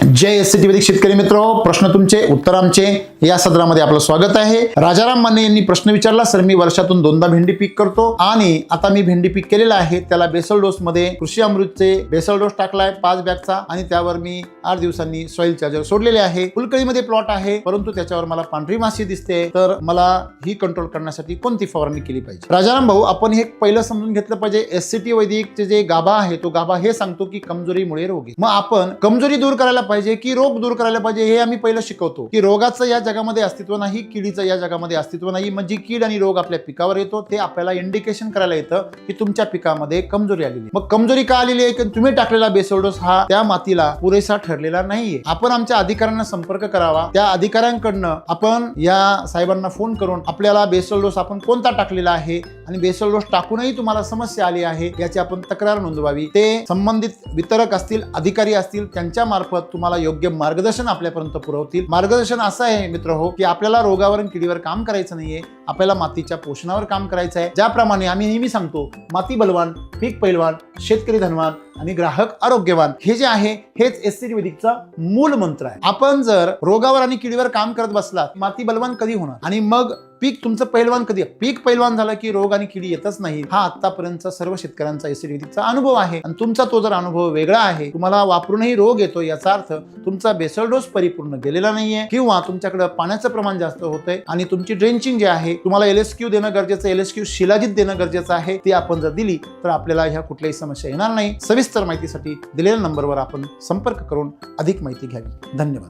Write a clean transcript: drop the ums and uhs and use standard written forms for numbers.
जय एससीटी वैदिक शेतकरी मित्र, प्रश्न तुमचे उत्तर आमचे या सदरामध्ये आपलं स्वागत आहे। राजाराम माने यांनी प्रश्न विचारला, सर मी वर्षातून 2दा भेंडी पीक करतो आणि आता मी भेंडी पीक केलेला आहे, त्याला बेसल डोस मध्ये कृषी अमृतचे बेसल डोस टाकलाय 5 बॅगचा आणि त्यावर मी 8 दिवसांनी सॉइल चार्जर सोडलेले आहे। फुलकळीमध्ये प्लॉट आहे, परंतु त्याच्यावर मला पांढरी माशी दिसते, तर मला ही कंट्रोल करण्यासाठी कोणती फवारणी केली पाहिजे? राजाराम भाऊ, आपण हे पहिलं समजून घेतलं पाहिजे, एससीटी वैदिकचे जे गाभा आहे तो गाभा हे सांगतो की कमजोरीमुळे रोग आहे। मग आपण कमजोरी दूर करायला पाहिजे की रोग दूर करायला पाहिजे हे आम्ही पहिलं शिकवतो की रोगाचं या जगामध्ये अस्तित्व नाही, किडीचं या जगामध्ये अस्तित्व नाही। म्हणजे कीड आणि रोग आपल्या पिकावर येतो ते आपल्याला इंडिकेशन करायला येतं की तुमच्या पिकामध्ये कमजोरी आलेली आहे। मग कमजोरी का आलेली आहे की तुम्ही टाकलेला बेसल डोस हा त्या मातीला पुरेसा ठरलेला नाहीये। आपण आमच्या अधिकाऱ्यांना संपर्क करावा, त्या अधिकाऱ्यांकडनं आपण या साहेबांना फोन करून आपल्याला बेसल डोस आपण कोणता टाकलेला आहे आणि बेसल डोस टाकूनही तुम्हाला समस्या आली आहे याची आपण तक्रार नोंदवावी। ते संबंधित वितरक असतील, अधिकारी असतील, त्यांच्या मार्फत तुम्हाला योग्य मार्गदर्शन आपल्यापर्यंत पुरवतील। मार्गदर्शन असं आहे मित्र हो की आपल्याला रोगावर आणि किडीवर काम करायचं नाहीये, आपल्याला मातीच्या पोषणावर काम करायचं आहे। ज्याप्रमाणे आम्ही नेहमी सांगतो, माती बलवान, पीक पैलवान, शेतकरी धनवान आणि ग्राहक आरोग्यवान, हे जे आहे हेच एससीटी वैदिकचा मूल मंत्र आहे। आपण जर रोगावर आणि किडीवर काम करत बसलात, माती बलवान कधी होणार आणि मग पीक तुमचं पैलवान कधी? पीक पैलवान झालं की रोग आणि किडी येतच नाही। हा आतापर्यंतचा सर्व शेतकऱ्यांचा एससीटी वैदिकचा अनुभव आहे आणि तुमचा तो जर अनुभव वेगळा आहे, तुम्हाला वापरूनही रोग येतो, याचा अर्थ तुमचा बेसल डोस परिपूर्ण गेलेला नाहीये किंवा तुमच्याकडे पाण्याचं प्रमाण जास्त होतंय आणि तुमची ड्रेंचिंग जे आहे, तुम्हाला एलएसक्यू देणं गरजेचं आहे, एलएसक्यू शिलाजीत देणं गरजेचं आहे। ती आपण जर दिली तर आपल्याला ह्या कुठल्याही समस्या येणार नाही। सविस्तर माहितीसाठी दिलेल्या नंबरवर आपण संपर्क करून अधिक माहिती घ्यावी। धन्यवाद।